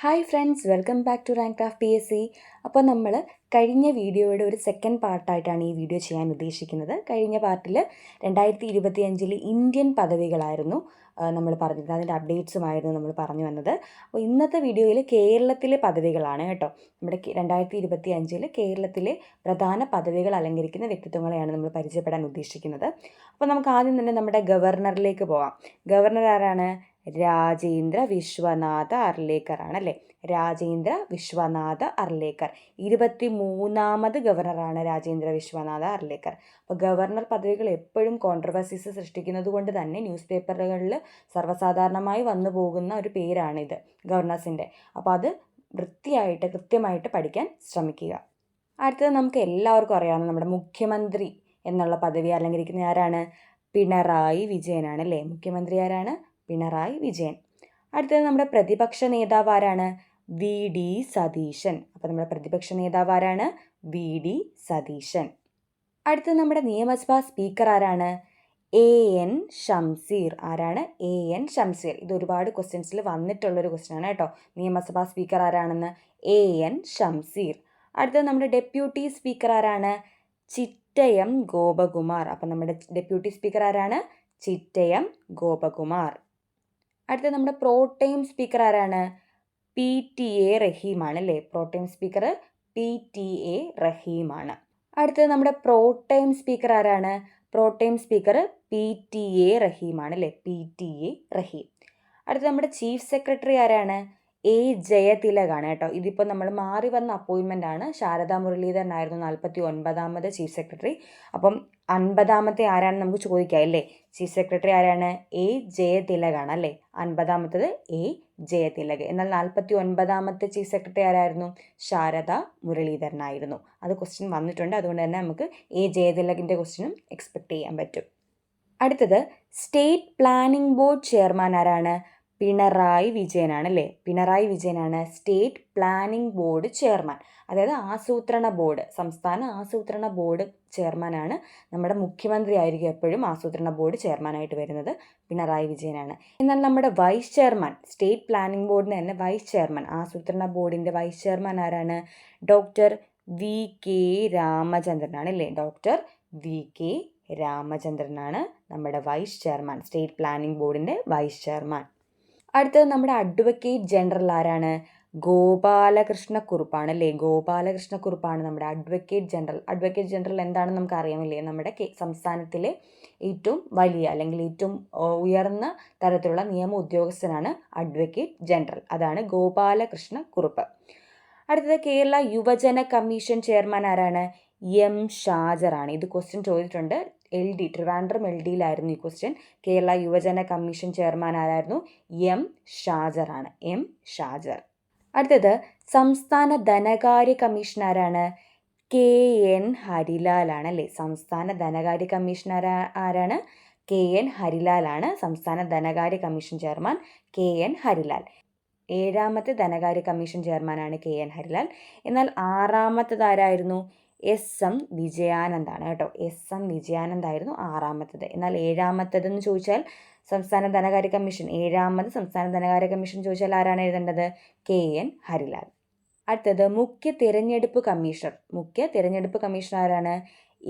Hi friends, welcome back to Rank Craft PSC. അപ്പോൾ നമ്മൾ കഴിഞ്ഞ വീഡിയോയുടെ ഒരു സെക്കൻഡ് പാർട്ടായിട്ടാണ് ഈ വീഡിയോ ചെയ്യാൻ ഉദ്ദേശിക്കുന്നത്. കഴിഞ്ഞ പാർട്ടിൽ 2025 ഇന്ത്യൻ പദവികളായിരുന്നു നമ്മൾ പറഞ്ഞത്, അതിൻ്റെ അപ്ഡേറ്റ്സുമായിരുന്നു നമ്മൾ പറഞ്ഞു വന്നത്. അപ്പോൾ ഇന്നത്തെ വീഡിയോയിൽ കേരളത്തിലെ പദവികളാണ് കേട്ടോ. നമ്മുടെ 2025 കേരളത്തിലെ പ്രധാന പദവികൾ അലങ്കരിക്കുന്ന വ്യക്തിത്വങ്ങളെയാണ് നമ്മൾ പരിചയപ്പെടാൻ ഉദ്ദേശിക്കുന്നത്. അപ്പോൾ നമുക്ക് ആദ്യം തന്നെ നമ്മുടെ ഗവർണറിലേക്ക് പോകാം. ഗവർണർ ആരാണ്? രാജേന്ദ്ര വിശ്വനാഥ അർലേക്കർ ആണ് അല്ലേ. രാജേന്ദ്ര വിശ്വനാഥ അർലേക്കർ 23ാമത് ഗവർണറാണ് രാജേന്ദ്ര വിശ്വനാഥ അർലേക്കർ. അപ്പോൾ ഗവർണർ പദവികൾ എപ്പോഴും കോൺട്രവേഴ്സീസ് സൃഷ്ടിക്കുന്നത് കൊണ്ട് തന്നെ ന്യൂസ് പേപ്പറുകളിൽ സർവ്വസാധാരണമായി വന്നു പോകുന്ന ഒരു പേരാണിത് ഗവർണേഴ്സിൻ്റെ. അപ്പോൾ അത് കൃത്യമായിട്ട് പഠിക്കാൻ ശ്രമിക്കുക. അടുത്തത് നമുക്ക് എല്ലാവർക്കും അറിയാവുന്ന നമ്മുടെ മുഖ്യമന്ത്രി എന്നുള്ള പദവി അലങ്കരിക്കുന്ന ആരാണ്? പിണറായി വിജയനാണ് അല്ലേ. മുഖ്യമന്ത്രി ആരാണ്? പിണറായി വിജയൻ. അടുത്തത് നമ്മുടെ പ്രതിപക്ഷ നേതാവ് ആരാണ്? VD സതീശൻ. അപ്പോൾ നമ്മുടെ പ്രതിപക്ഷ നേതാവ് ആരാണ്? VD സതീശൻ. അടുത്തത് നമ്മുടെ നിയമസഭാ സ്പീക്കർ ആരാണ്? AN ഷംസീർ. ആരാണ്? AN ഷംസീർ. ഇത് ഒരുപാട് ക്വസ്റ്റ്യൻസിൽ വന്നിട്ടുള്ളൊരു ക്വസ്റ്റ്യൻ ആണ് കേട്ടോ. നിയമസഭാ സ്പീക്കർ ആരാണെന്ന്? AN ഷംസീർ. അടുത്തത് നമ്മുടെ ഡെപ്യൂട്ടി സ്പീക്കർ ആരാണ്? ചിറ്റയം ഗോപകുമാർ. അപ്പം നമ്മുടെ ഡെപ്യൂട്ടി സ്പീക്കർ ആരാണ്? ചിറ്റയം ഗോപകുമാർ. അടുത്തത് നമ്മുടെ പ്രോടൈം സ്പീക്കർ ആരാണ്? PTA റഹീമാണ് അല്ലേ. പ്രോടൈം സ്പീക്കർ PTA റഹീമാണ്. അടുത്തത് നമ്മുടെ പ്രോടൈം സ്പീക്കർ ആരാണ്? പ്രോടൈം സ്പീക്കർ PTA റഹീമാണ് അല്ലേ. PTA റഹീം. അടുത്തത് നമ്മുടെ ചീഫ് സെക്രട്ടറി ആരാണ്? A ജയതിലകാണ് കേട്ടോ. ഇതിപ്പോൾ നമ്മൾ മാറി വന്ന അപ്പോയിൻമെൻ്റ് ആണ്. ശാരദാ മുരളീധരനായിരുന്നു 49ാമത് ചീഫ് സെക്രട്ടറി. അപ്പം 50ാമത്തെ ആരാണെന്ന് നമുക്ക് ചോദിക്കാം അല്ലേ. ചീഫ് സെക്രട്ടറി ആരാണ്? A ജയതിലകാണ് അല്ലേ. 50ാമത്തത് A ജയതിലക്. എന്നാൽ 49ാമത്തെ ചീഫ് സെക്രട്ടറി ആരായിരുന്നു? ശാരദാ മുരളീധരനായിരുന്നു. അത് ക്വസ്റ്റ്യൻ വന്നിട്ടുണ്ട്. അതുകൊണ്ട് തന്നെ നമുക്ക് A ജയതിലകിൻ്റെ ക്വസ്റ്റ്യനും എക്സ്പെക്ട് ചെയ്യാൻ പറ്റും. അടുത്തത് സ്റ്റേറ്റ് പ്ലാനിംഗ് ബോർഡ് ചെയർമാൻ ആരാണ്? പിണറായി വിജയനാണ് അല്ലേ. പിണറായി വിജയനാണ് സ്റ്റേറ്റ് പ്ലാനിംഗ് ബോർഡ് ചെയർമാൻ. അതായത് ആസൂത്രണ ബോർഡ്, സംസ്ഥാന ആസൂത്രണ ബോർഡ് ചെയർമാനാണ്. നമ്മുടെ മുഖ്യമന്ത്രി ആയിരിക്കും എപ്പോഴും ആസൂത്രണ ബോർഡ് ചെയർമാനായിട്ട് വരുന്നത്. പിണറായി വിജയനാണ്. എന്നാൽ നമ്മുടെ വൈസ് ചെയർമാൻ, സ്റ്റേറ്റ് പ്ലാനിംഗ് ബോർഡിന് തന്നെ വൈസ് ചെയർമാൻ, ആസൂത്രണ ബോർഡിൻ്റെ വൈസ് ചെയർമാൻ ആരാണ്? ഡോക്ടർ VK രാമചന്ദ്രനാണ് അല്ലേ. ഡോക്ടർ VK രാമചന്ദ്രനാണ് നമ്മുടെ വൈസ് ചെയർമാൻ, സ്റ്റേറ്റ് പ്ലാനിംഗ് ബോർഡിൻ്റെ വൈസ് ചെയർമാൻ. അടുത്തത് നമ്മുടെ അഡ്വക്കേറ്റ് ജനറൽ ആരാണ്? ഗോപാലകൃഷ്ണക്കുറുപ്പാണ് അല്ലേ. ഗോപാലകൃഷ്ണക്കുറുപ്പാണ് നമ്മുടെ അഡ്വക്കേറ്റ് ജനറൽ. അഡ്വക്കേറ്റ് ജനറൽ എന്താണെന്ന് നമുക്ക് അറിയാമില്ലേ. നമ്മുടെ സംസ്ഥാനത്തിലെ ഏറ്റവും വലിയ അല്ലെങ്കിൽ ഏറ്റവും ഉയർന്ന തരത്തിലുള്ള നിയമ ഉദ്യോഗസ്ഥനാണ് അഡ്വക്കേറ്റ് ജനറൽ. അതാണ് ഗോപാലകൃഷ്ണക്കുറുപ്പ്. അടുത്തത് കേരള യുവജന കമ്മീഷൻ ചെയർമാൻ ആരാണ്? M ഷാജറാണ്. ഇത് ക്വസ്റ്റ്യൻ ചോദിച്ചിട്ടുണ്ട്. LD ട്രിവാൻഡ്രം LDയിലായിരുന്നു ഈ ക്വസ്റ്റ്യൻ. കേരള യുവജന കമ്മീഷൻ ചെയർമാൻ ആരായിരുന്നു? M ഷാജറാണ്. M ഷാജർ. അടുത്തത് സംസ്ഥാന ധനകാര്യ കമ്മീഷൻ ആരാണ്? KN ഹരിലാലാണ് അല്ലേ. സംസ്ഥാന ധനകാര്യ കമ്മീഷൻ ആരാണ്? KN ഹരിലാലാണ് സംസ്ഥാന ധനകാര്യ കമ്മീഷൻ ചെയർമാൻ. KN ഹരിലാൽ. 7ാമത്തെ ധനകാര്യ കമ്മീഷൻ ചെയർമാനാണ് KN ഹരിലാൽ. എന്നാൽ 6ാമത്തത് ആരായിരുന്നു? SM വിജയാനന്ദാണ് കേട്ടോ. SM വിജയാനന്ദായിരുന്നു 6ാമത്തത്. എന്നാൽ 7ാമത്തതെന്ന് ചോദിച്ചാൽ സംസ്ഥാന ധനകാര്യ കമ്മീഷൻ, 7ാമത് സംസ്ഥാന ധനകാര്യ കമ്മീഷൻ ചോദിച്ചാൽ ആരാണ് എഴുതേണ്ടത്? KN ഹരിലാൽ. അടുത്തത് മുഖ്യ തിരഞ്ഞെടുപ്പ് കമ്മീഷണർ. മുഖ്യ തിരഞ്ഞെടുപ്പ് കമ്മീഷണർ ആരാണ്?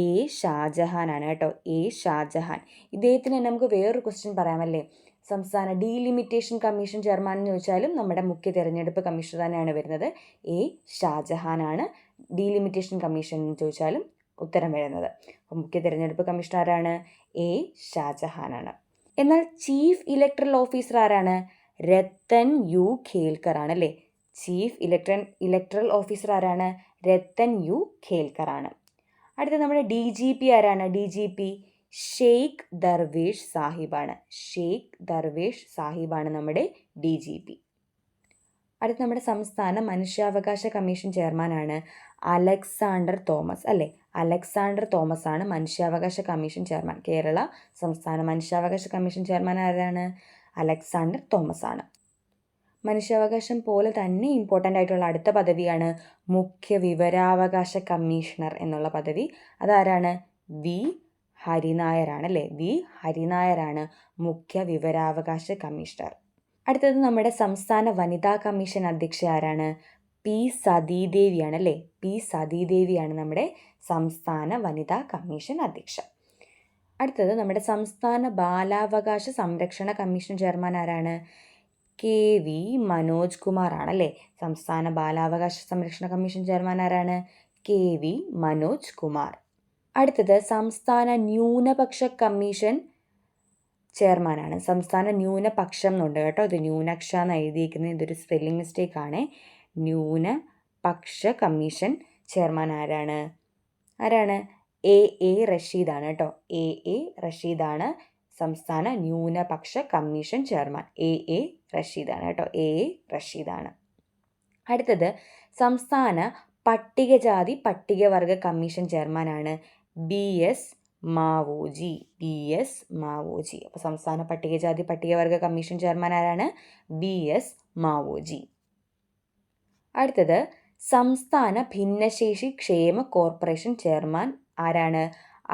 A ഷാജഹാനാണ് കേട്ടോ. A ഷാജഹാൻ. ഇദ്ദേഹത്തിന് നമുക്ക് വേറൊരു ക്വസ്റ്റ്യൻ പറയാമല്ലേ. സംസ്ഥാന ഡീലിമിറ്റേഷൻ കമ്മീഷൻ ചെയർമാൻ എന്ന് ചോദിച്ചാലും നമ്മുടെ മുഖ്യ തിരഞ്ഞെടുപ്പ് കമ്മീഷണർ തന്നെയാണ് വരുന്നത്. A ഷാജഹാനാണ്. ഡീലിമിറ്റേഷൻ കമ്മീഷൻ എന്ന് ചോദിച്ചാലും ഉത്തരം വരുന്നത്. അപ്പോൾ മുഖ്യ തിരഞ്ഞെടുപ്പ് കമ്മീഷണർ ആരാണ്? A ഷാജഹാനാണ്. എന്നാൽ ചീഫ് ഇലക്ടറൽ ഓഫീസർ ആരാണ്? രത്തൻ U ഖേൽക്കർ ആണ് അല്ലേ. ചീഫ് ഇലക്ടറൽ ഓഫീസർ ആരാണ്? രത്തൻ U ഖേൽക്കർ ആണ്. അടുത്ത നമ്മുടെ DGP ആരാണ്? DGP ഷെയ്ഖ് ദർവേഷ് സാഹിബാണ്. ഷെയ്ഖ് ദർവേഷ് സാഹിബാണ് നമ്മുടെ DGP. അടുത്ത നമ്മുടെ സംസ്ഥാന മനുഷ്യാവകാശ കമ്മീഷൻ ചെയർമാനാണ് അലക്സാണ്ടർ തോമസ് അല്ലേ. അലക്സാണ്ടർ തോമസ് ആണ് മനുഷ്യാവകാശ കമ്മീഷൻ ചെയർമാൻ. കേരള സംസ്ഥാന മനുഷ്യാവകാശ കമ്മീഷൻ ചെയർമാൻ ആരാണ്? അലക്സാണ്ടർ തോമസ് ആണ്. മനുഷ്യാവകാശം പോലെ തന്നെ ഇമ്പോർട്ടൻ്റ് ആയിട്ടുള്ള അടുത്ത പദവിയാണ് മുഖ്യ വിവരാവകാശ കമ്മീഷണർ എന്നുള്ള പദവി. അതാരാണ്? V ഹരിനായരാണ് അല്ലേ. V ഹരിനായരാണ് മുഖ്യ വിവരാവകാശ കമ്മീഷണർ. അടുത്തത് നമ്മുടെ സംസ്ഥാന വനിതാ കമ്മീഷൻ അധ്യക്ഷ ആരാണ്? പി സതീദേവിയാണ് അല്ലേ? പി സതീദേവിയാണ് നമ്മുടെ സംസ്ഥാന വനിതാ കമ്മീഷൻ അധ്യക്ഷ. അടുത്തത് നമ്മുടെ സംസ്ഥാന ബാലാവകാശ സംരക്ഷണ കമ്മീഷൻ ചെയർമാൻ ആരാണ്? കെ വി മനോജ് കുമാർ ആണല്ലേ. സംസ്ഥാന ബാലാവകാശ സംരക്ഷണ കമ്മീഷൻ ചെയർമാൻ ആരാണ്? കെ വി മനോജ് കുമാർ. അടുത്തത് സംസ്ഥാന ന്യൂനപക്ഷ കമ്മീഷൻ ചെയർമാനാണ്. സംസ്ഥാന ന്യൂനപക്ഷം എന്നുണ്ട് കേട്ടോ, ഇത് ന്യൂനക്ഷ എന്ന് എഴുതിയിരിക്കുന്നത്, ഇതൊരു സ്പെല്ലിംഗ് മിസ്റ്റേക്ക് ആണ്. ന്യൂനപക്ഷ കമ്മീഷൻ ചെയർമാൻ ആരാണ്? എ റഷീദാണ് കേട്ടോ. എ റഷീദാണ് സംസ്ഥാന ന്യൂനപക്ഷ കമ്മീഷൻ ചെയർമാൻ. എ റഷീദാണ് കേട്ടോ. എ റഷീദാണ്. അടുത്തത് സംസ്ഥാന പട്ടികജാതി പട്ടികവർഗ കമ്മീഷൻ ചെയർമാനാണ് ബി എസ് മാവോജി. അപ്പോൾ സംസ്ഥാന പട്ടികജാതി പട്ടികവർഗ കമ്മീഷൻ ചെയർമാൻ ആരാണ്? B S Maoji. അടുത്തത് സംസ്ഥാന ഭിന്നശേഷി ക്ഷേമ കോർപ്പറേഷൻ ചെയർമാൻ ആരാണ്?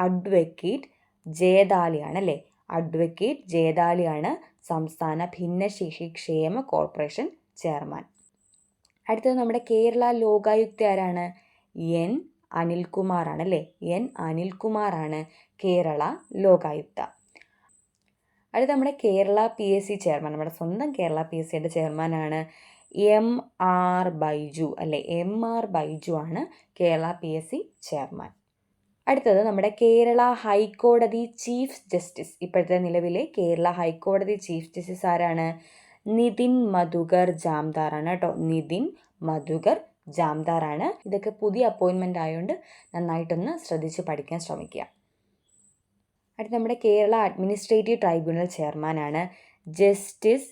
അഡ്വക്കേറ്റ് ജയദാളിയാണ് അല്ലേ. അഡ്വക്കേറ്റ് ജയദാളിയാണ് സംസ്ഥാന ഭിന്നശേഷി ക്ഷേമ കോർപ്പറേഷൻ ചെയർമാൻ. അടുത്തത് നമ്മുടെ കേരള ലോകായുക്ത ആരാണ്? എൻ അനിൽകുമാറാണ് അല്ലേ. എൻ അനിൽകുമാറാണ് കേരള ലോകായുക്ത. അടുത്ത നമ്മുടെ കേരള PSC ചെയർമാൻ, നമ്മുടെ സ്വന്തം കേരള PSCയുടെ ചെയർമാനാണ് എം ആർ ബൈജു അല്ലേ. എം ആർ ബൈജു ആണ് കേരള PSC ചെയർമാൻ. അടുത്തത് നമ്മുടെ കേരള ഹൈക്കോടതി ചീഫ് ജസ്റ്റിസ്, ഇപ്പോഴത്തെ നിലവിലെ കേരള ഹൈക്കോടതി ചീഫ് ജസ്റ്റിസ് ആരാണ്? നിതിൻ മധുകർ ജാംദാർ ആണ് കേട്ടോ. നിതിൻ മധുകർ ജാംദാർ ആണ്. ഇതൊക്കെ പുതിയ അപ്പോയിൻമെൻ്റ് ആയതുകൊണ്ട് നന്നായിട്ടൊന്ന് ശ്രദ്ധിച്ച് പഠിക്കാൻ ശ്രമിക്കുക. അടുത്ത നമ്മുടെ കേരള അഡ്മിനിസ്ട്രേറ്റീവ് ട്രൈബ്യൂണൽ ചെയർമാനാണ് ജസ്റ്റിസ്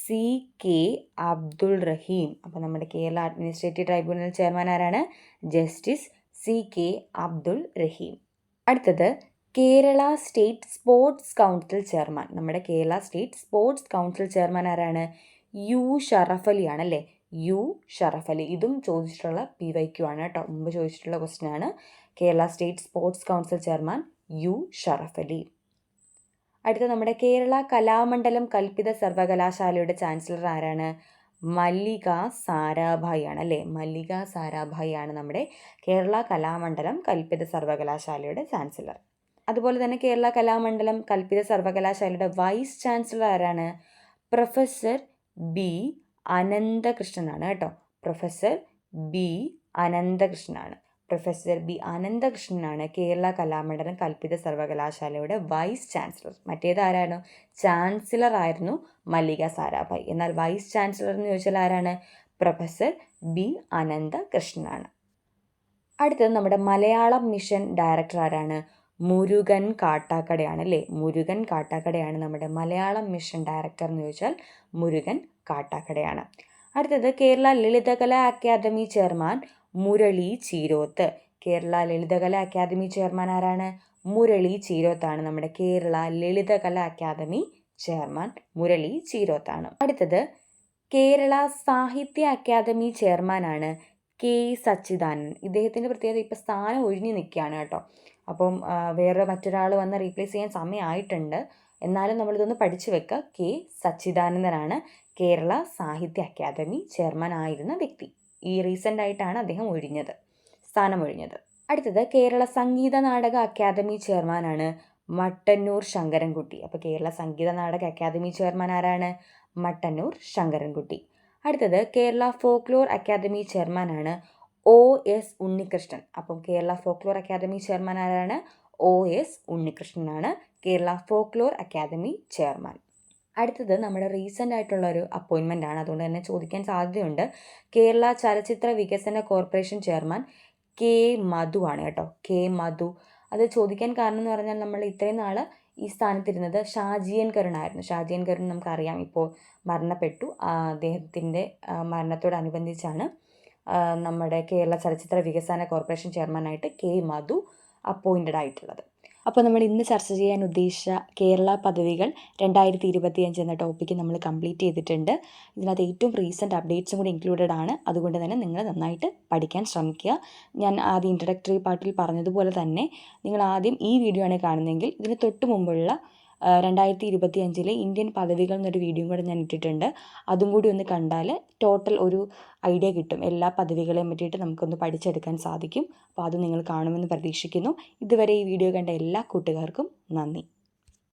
CK അബ്ദുൾ റഹീം. അപ്പോൾ നമ്മുടെ കേരള അഡ്മിനിസ്ട്രേറ്റീവ് ട്രൈബ്യൂണൽ ചെയർമാൻ ആരാണ്? Justice CK Abdul Rahim. അടുത്തത് Kerala state sports council chairman. നമ്മുടെ Kerala state sports council chairman ആരാണ്? യു ഷറഫ് അലി ആണല്ലേ. യു ഷറഫ് അലി. ഇതും ചോദിച്ചിട്ടുള്ള PYQ ആണ് കേട്ടോ, മുമ്പ് ചോദിച്ചിട്ടുള്ള ക്വസ്റ്റ്യൻ ആണ്. Kerala state sports council chairman U Sharaf Ali. അടുത്ത നമ്മുടെ കേരള കലാമണ്ഡലം കൽപ്പിത സർവകലാശാലയുടെ ചാൻസലർ ആരാണ്? മല്ലിക സാരാഭായി ആണ് അല്ലേ. മല്ലിക സാരാഭായി ആണ് നമ്മുടെ കേരള കലാമണ്ഡലം കൽപ്പിത സർവകലാശാലയുടെ ചാൻസലർ. അതുപോലെ തന്നെ കേരള കലാമണ്ഡലം കൽപ്പിത സർവകലാശാലയുടെ വൈസ് ചാൻസലർ ആരാണ്? പ്രൊഫസർ ബി അനന്തകൃഷ്ണനാണ് കേട്ടോ. പ്രൊഫസർ ബി അനന്തകൃഷ്ണനാണ്. പ്രൊഫസർ ബി അനന്തകൃഷ്ണനാണ് കേരള കലാമണ്ഡലം കൽപ്പിത സർവകലാശാലയുടെ വൈസ് ചാൻസലർ. മറ്റേതാരാണ്? ചാൻസലർ ആയിരുന്നു മല്ലിക സാരാഭായി. എന്നാൽ വൈസ് ചാൻസലർ എന്ന് ചോദിച്ചാൽ ആരാണ്? പ്രൊഫസർ ബി അനന്തകൃഷ്ണനാണ്. അടുത്തത് നമ്മുടെ മലയാളം മിഷൻ ഡയറക്ടർ ആരാണ്? മുരുകൻ കാട്ടാക്കടയാണ് അല്ലേ. മുരുകൻ കാട്ടാക്കടയാണ് നമ്മുടെ മലയാളം മിഷൻ ഡയറക്ടർ എന്ന് ചോദിച്ചാൽ മുരുകൻ കാട്ടാക്കടയാണ്. അടുത്തത് Kerala Lalithakala academy chairman Murali Cheeroth. Kerala Lalithakala academy chairman ആരാണ്? മുരളി ചീരോത്താണ് നമ്മുടെ കേരള ലളിതകലാ അക്കാദമി ചെയർമാൻ മുരളി ചീരോത്താണ്. അടുത്തത് കേരള സാഹിത്യ അക്കാദമി ചെയർമാനാണ് കെ സച്ചിദാനന്ദൻ. ഇദ്ദേഹത്തിൻ്റെ പ്രത്യേകത ഇപ്പോൾ സ്ഥാനം ഒഴിഞ്ഞു നിൽക്കുകയാണ് കേട്ടോ. അപ്പം വേറെ മറ്റൊരാൾ വന്ന് റീപ്ലേസ് ചെയ്യാൻ സമയമായിട്ടുണ്ട്. എന്നാലും നമ്മളിതൊന്ന് പഠിച്ചു വെക്കുക. കെ സച്ചിദാനന്ദനാണ് കേരള സാഹിത്യ അക്കാദമി ചെയർമാൻ ആയിരുന്ന വ്യക്തി. ഈ റീസെൻ്റ് ആയിട്ടാണ് അദ്ദേഹം സ്ഥാനം ഒഴിഞ്ഞത്. അടുത്തത് കേരള സംഗീത നാടക അക്കാദമി ചെയർമാനാണ് മട്ടന്നൂർ ശങ്കരൻകുട്ടി. അപ്പോൾ കേരള സംഗീത നാടക അക്കാദമി ചെയർമാൻ ആരാണ്? മട്ടന്നൂർ ശങ്കരൻകുട്ടി. അടുത്തത് കേരള ഫോക്ലോർ അക്കാദമി ചെയർമാനാണ് OS ഉണ്ണികൃഷ്ണൻ. അപ്പം കേരള ഫോക്ലോർ അക്കാദമി ചെയർമാൻ ആരാണ്? OS ഉണ്ണികൃഷ്ണനാണ് കേരള ഫോക്ലോർ അക്കാദമി ചെയർമാൻ. അടുത്തത് നമ്മുടെ റീസെൻ്റ് ആയിട്ടുള്ള ഒരു അപ്പോയിൻമെൻ്റ് ആണ്, അതുകൊണ്ട് തന്നെ ചോദിക്കാൻ സാധ്യതയുണ്ട്. കേരള ചലച്ചിത്ര വികസന കോർപ്പറേഷൻ ചെയർമാൻ കെ മധു ആണ് കേട്ടോ. കെ മധു. അത് ചോദിക്കാൻ കാരണം എന്ന് പറഞ്ഞാൽ നമ്മൾ ഇത്രയും നാൾ ഈ സ്ഥാനത്തിരുന്നത് ഷാജിയൻ കരുണായിരുന്നു. ഷാജിയൻ കരുൺ നമുക്കറിയാം ഇപ്പോൾ മരണപ്പെട്ടു. അദ്ദേഹത്തിൻ്റെ മരണത്തോടനുബന്ധിച്ചാണ് നമ്മുടെ കേരള ചലച്ചിത്ര വികസന കോർപ്പറേഷൻ ചെയർമാനായിട്ട് കെ മധു അപ്പോയിൻറ്റഡ് ആയിട്ടുള്ളത്. അപ്പോൾ നമ്മൾ ഇന്ന് ചർച്ച ചെയ്യാൻ ഉദ്ദേശിച്ച കേരള പദവികൾ 2025 എന്ന ടോപ്പിക്ക് നമ്മൾ കംപ്ലീറ്റ് ചെയ്തിട്ടുണ്ട്. ഇതിനകത്ത് ഏറ്റവും റീസെൻറ്റ് അപ്ഡേറ്റ്സും കൂടി ഇൻക്ലൂഡഡ് ആണ്. അതുകൊണ്ട് തന്നെ നിങ്ങൾ നന്നായിട്ട് പഠിക്കാൻ ശ്രമിക്കുക. ഞാൻ ആദ്യം ഇൻട്രഡക്ടറി പാർട്ടിൽ പറഞ്ഞതുപോലെ തന്നെ നിങ്ങൾ ആദ്യം ഈ വീഡിയോ ആണ് കാണുന്നതെങ്കിൽ ഇതിന് തൊട്ട് മുമ്പുള്ള 2025 ഇന്ത്യൻ പദവികൾ എന്നൊരു വീഡിയോയും കൂടെ ഞാൻ ഇട്ടിട്ടുണ്ട്. അതും കൂടി ഒന്ന് കണ്ടാൽ ടോട്ടൽ ഒരു ഐഡിയ കിട്ടും. എല്ലാ പദവികളെയും പറ്റിയിട്ട് നമുക്കൊന്ന് പഠിച്ചെടുക്കാൻ സാധിക്കും. അപ്പോൾ അത് നിങ്ങൾ കാണുമെന്ന് പ്രതീക്ഷിക്കുന്നു. ഇതുവരെ ഈ വീഡിയോ കണ്ട എല്ലാ കൂട്ടുകാർക്കും നന്ദി.